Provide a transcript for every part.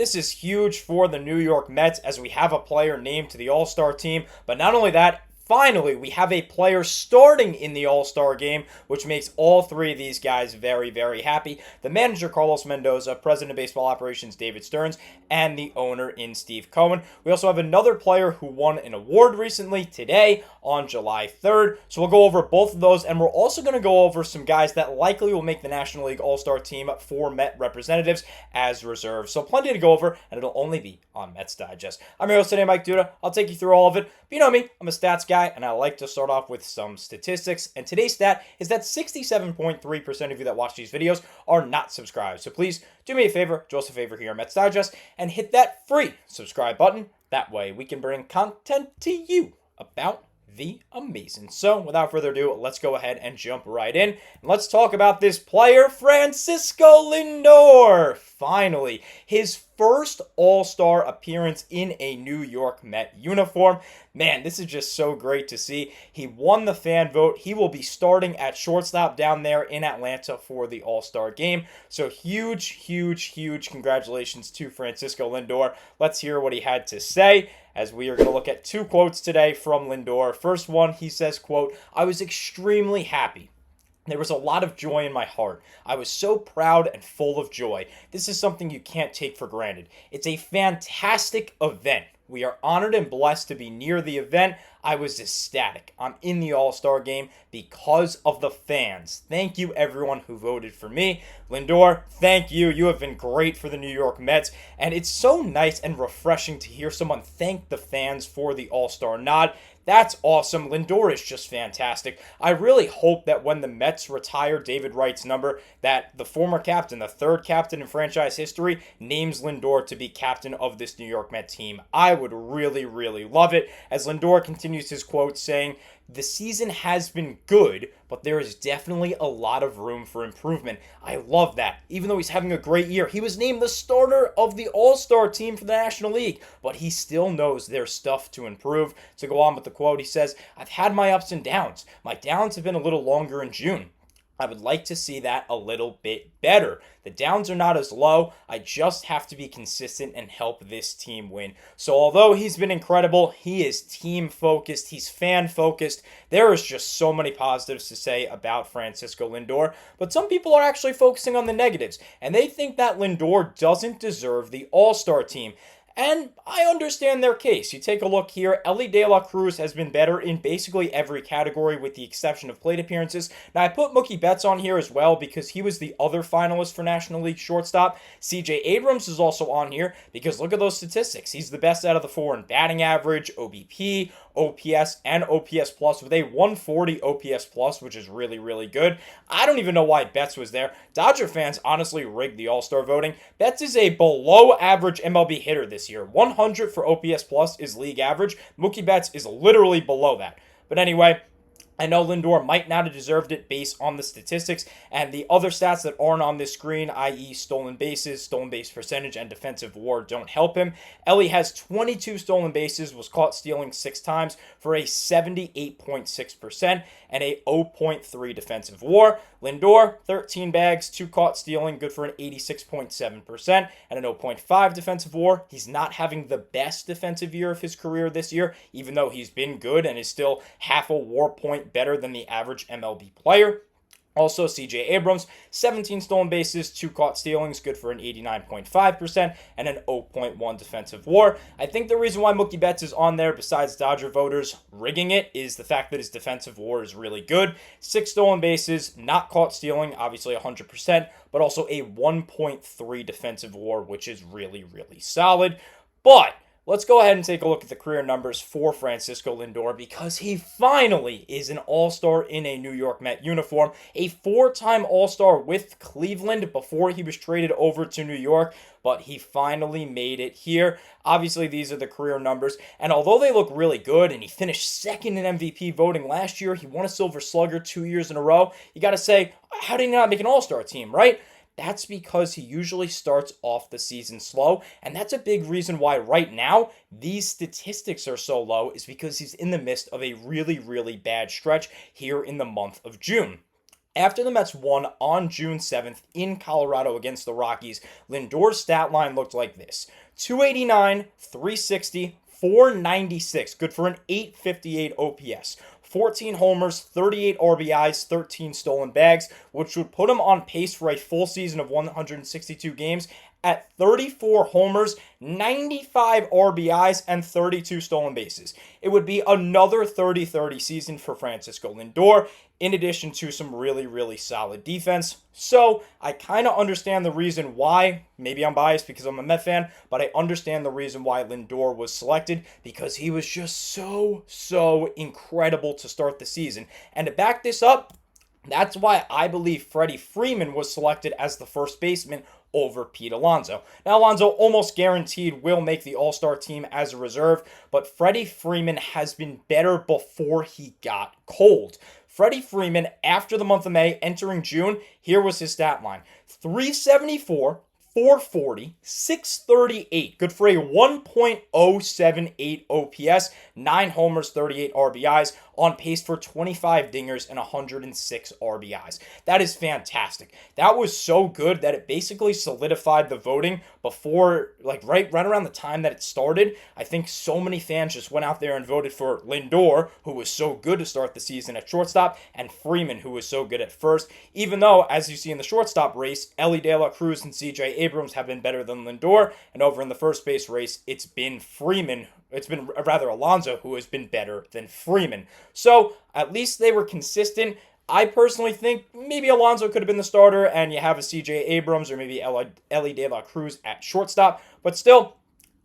This is huge for the New York Mets as we have a player named to the All-Star team. But not only that, finally, we have a player starting in the All-Star game, which makes all three of these guys very, very happy. The manager, Carlos Mendoza, president of baseball operations, David Stearns, and the owner in Steve Cohen. We also have another player who won an award recently today on July 3rd. So we'll go over both of those, and we're also going to go over some guys that likely will make the National League All-Star team for Met representatives as reserves. So plenty to go over, and it'll only be on Mets Digest. I'm your host today, Mike Duda. I'll take you through all of it. But you know me, I'm a stats guy, and I like to start off with some statistics. And today's stat is that 67.3% of you that watch these videos are not subscribed. So please do me a favor, do us a favor here at Mets Digest, and hit that free subscribe button. That way we can bring content to you about the amazing. So without further ado, let's go ahead and jump right in. And let's talk about this player, Francisco Lindor. Finally, his first All-Star appearance in a New York Met uniform. Man, this is just so great to see. He won the fan vote. He will be starting at shortstop down there in Atlanta for the All-Star game. So huge congratulations to Francisco Lindor. Let's hear what he had to say, as we are going to look at two quotes today from Lindor. First one, he says, quote, "I was extremely happy. There was a lot of joy in my heart. I was so proud and full of joy. This is something you can't take for granted. It's a fantastic event. We are honored and blessed to be near the event. I was ecstatic. I'm in the All-Star game because of the fans. Thank you, everyone who voted for me." Lindor, thank you. You have been great for the New York Mets. And it's so nice and refreshing to hear someone thank the fans for the All-Star nod. That's awesome. Lindor is just fantastic. I really hope that when the Mets retire David Wright's number, that the former captain, the third captain in franchise history, names Lindor to be captain of this New York Mets team. I would really love it, as Lindor continues his quote saying, "The season has been good, but there is definitely a lot of room for improvement." I love that. Even though he's having a great year, he was named the starter of the All-Star team for the National League, but he still knows there's stuff to improve. To go on with the quote, he says, "I've had my ups and downs. My downs have been a little longer in June. I would like to see that a little bit better. The downs are not as low. I just have to be consistent and help this team win." So although he's been incredible, he is team focused, he's fan focused. There is just so many positives to say about Francisco Lindor, but some people are actually focusing on the negatives, and they think that Lindor doesn't deserve the All-Star team. And I understand their case. You take a look here, Elly De La Cruz has been better in basically every category with the exception of plate appearances. Now, I put Mookie Betts on here as well because he was the other finalist for National League shortstop. CJ Abrams is also on here because look at those statistics. He's the best out of the four in batting average, OBP, OPS, and OPS plus with a 140 OPS plus, which is really good. I don't even know why Betts was there. Dodger fans honestly rigged the All-Star voting. Betts is a below average MLB hitter this year. 100 for OPS plus is league average. Mookie Betts is literally below that. But anyway, I know Lindor might not have deserved it based on the statistics and the other stats that aren't on this screen, i.e. stolen bases, stolen base percentage, and defensive WAR don't help him. Elly has 22 stolen bases, was caught stealing 6 times for a 78.6% and a 0.3 defensive WAR. Lindor, 13 bags, 2 caught stealing, good for an 86.7% and an 0.5 defensive WAR. He's not having the best defensive year of his career this year, even though he's been good and is still half a WAR point better than the average MLB player. Also, CJ Abrams, 17 stolen bases, 2 caught stealings, good for an 89.5% and an 0.1 defensive WAR. I think the reason why Mookie Betts is on there, besides Dodger voters rigging it, is the fact that his defensive WAR is really good. 6 stolen bases, not caught stealing, obviously 100%, but also a 1.3 defensive WAR, which is really solid. But let's go ahead and take a look at the career numbers for Francisco Lindor because he finally is an All-Star in a New York Met uniform, a 4-time All-Star with Cleveland before he was traded over to New York, but he finally made it here. Obviously, these are the career numbers, and although they look really good, and he finished second in MVP voting last year, he won a Silver Slugger 2 years in a row, you gotta say, how did he not make an All-Star team, right? That's because he usually starts off the season slow, and that's a big reason why right now these statistics are so low is because he's in the midst of a really bad stretch here in the month of June. After the Mets won on June 7th in Colorado against the Rockies, Lindor's stat line looked like this: 289, 360, 496, good for an 858 OPS. 14 homers, 38 RBIs, 13 stolen bags, which would put him on pace for a full season of 162 games at 34 homers, 95 RBIs, and 32 stolen bases. It would be another 30-30 season for Francisco Lindor, in addition to some really, really solid defense. So I kind of understand the reason why. Maybe I'm biased because I'm a Met fan, but I understand the reason why Lindor was selected, because he was just so incredible to start the season. And to back this up, that's why I believe Freddie Freeman was selected as the first baseman over Pete Alonso. Now, Alonso almost guaranteed will make the All-Star team as a reserve, but Freddie Freeman has been better before he got cold. Freddie Freeman, after the month of May, entering June, here was his stat line: 374, 440, 638. Good for a 1.078 OPS, 9 homers, 38 RBIs, on pace for 25 dingers and 106 RBIs. That is fantastic. That was so good that it basically solidified the voting before, like right around the time that it started. I think so many fans just went out there and voted for Lindor, who was so good to start the season at shortstop, and Freeman, who was so good at first. Even though, as you see in the shortstop race, Elly De La Cruz and CJ Abrams have been better than Lindor, and over in the first base race, it's been Alonso who has been better than Freeman. So at least they were consistent. I personally think maybe Alonso could have been the starter and you have a CJ Abrams or maybe Elly De La Cruz at shortstop. But still,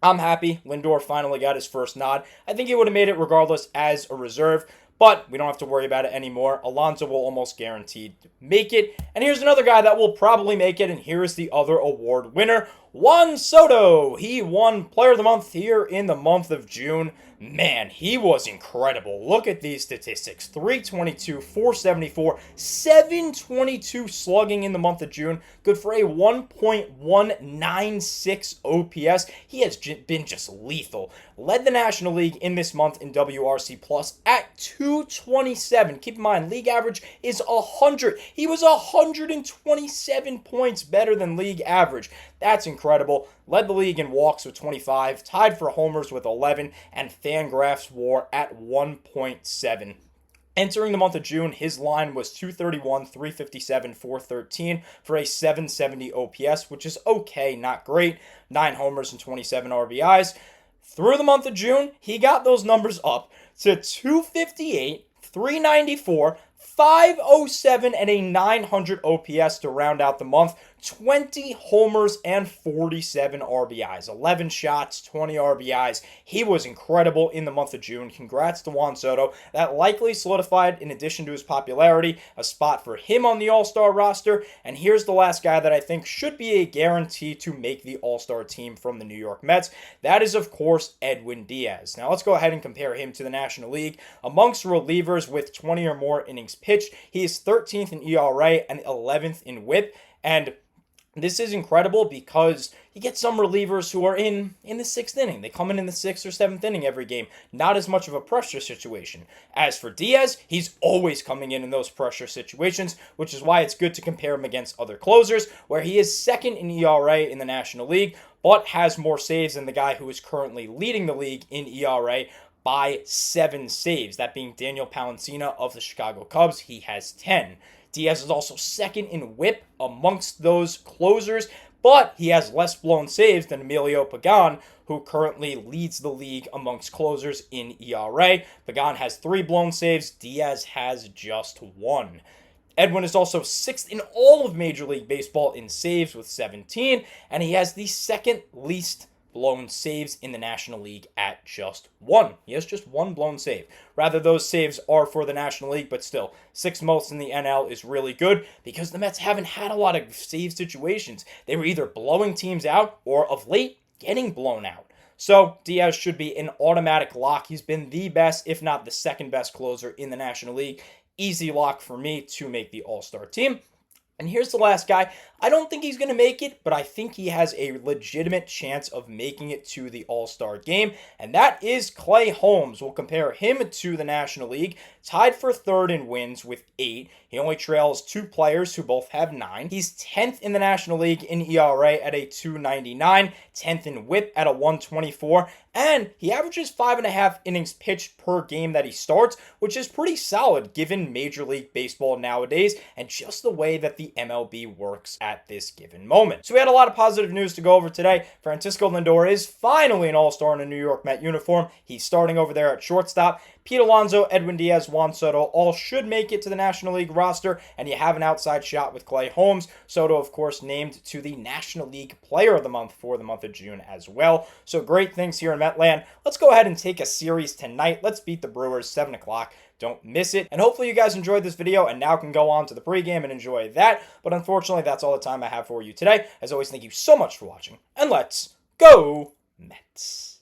I'm happy Lindor finally got his first nod. I think he would have made it regardless as a reserve, but we don't have to worry about it anymore. Alonso will almost guaranteed make it. And here's another guy that will probably make it, and here is the other award winner, Juan Soto. He won Player of the Month here in the month of June. Man, he was incredible. Look at these statistics: 322, 474, 722 slugging in the month of June. Good for a 1.196 OPS. He has been just lethal. Led the National League in this month in WRC Plus at 227. Keep in mind, league average is 100. He was 127 points better than league average. That's incredible. Led the league in walks with 25, tied for homers with 11, and Fangraphs WAR at 1.7. Entering the month of June, his line was 231, 357, 413 for a 770 OPS, which is okay, not great. 9 homers and 27 RBIs. Through the month of June, he got those numbers up to 258, 394, 507, and a 900 OPS to round out the month. 20 homers and 47 RBIs. 11 shots, 20 RBIs. He was incredible in the month of June. Congrats to Juan Soto. That likely solidified, in addition to his popularity, a spot for him on the All-Star roster. And here's the last guy that I think should be a guarantee to make the All-Star team from the New York Mets. That is, of course, Edwin Diaz. Now let's go ahead and compare him to the National League. Amongst relievers with 20 or more innings pitched, he is 13th in ERA and 11th in WHIP. And this is incredible because you get some relievers who are in the 6th inning. They come in the 6th or 7th inning every game. Not as much of a pressure situation. As for Diaz, he's always coming in those pressure situations, which is why it's good to compare him against other closers, where he is 2nd in ERA in the National League, but has more saves than the guy who is currently leading the league in ERA by 7 saves. That being Daniel Palacina of the Chicago Cubs. He has 10. Diaz is also 2nd in WHIP amongst those closers, but he has less blown saves than Emilio Pagan, who currently leads the league amongst closers in ERA. Pagan has 3 blown saves. Diaz has just 1. Edwin is also 6th in all of Major League Baseball in saves with 17, and he has the 2nd least blown saves in the National League at just 1. He has just 1 blown save. Rather, those saves are for the National League, but still, 6th most in the NL is really good because the Mets haven't had a lot of save situations. They were either blowing teams out or, of late, getting blown out. So Diaz should be an automatic lock. He's been the best, if not the 2nd best closer in the National League. Easy lock for me to make the All-Star team. And here's the last guy. I don't think he's going to make it, but I think he has a legitimate chance of making it to the All-Star game, and that is Clay Holmes. We'll compare him to the National League, tied for third in wins with 8. He only trails 2 players who both have 9. He's 10th in the National League in ERA at a 2.99, 10th in WHIP at a 1.24, and he averages 5.5 innings pitched per game that he starts, which is pretty solid given Major League Baseball nowadays and just the way that the MLB works at this given moment. So we had a lot of positive news to go over today. Francisco Lindor is finally an All-Star in a New York Met uniform. He's starting over there at shortstop. Pete Alonso, Edwin Diaz, Juan Soto all should make it to the National League roster, and you have an outside shot with Clay Holmes. Soto, of course, named to the National League Player of the Month for the month of June as well. So great things here in Metland. Let's go ahead and take a series tonight. Let's beat the Brewers, 7 o'clock. Don't miss it. And hopefully you guys enjoyed this video and now can go on to the pregame and enjoy that. But unfortunately, that's all the time I have for you today. As always, thank you so much for watching, and let's go Mets.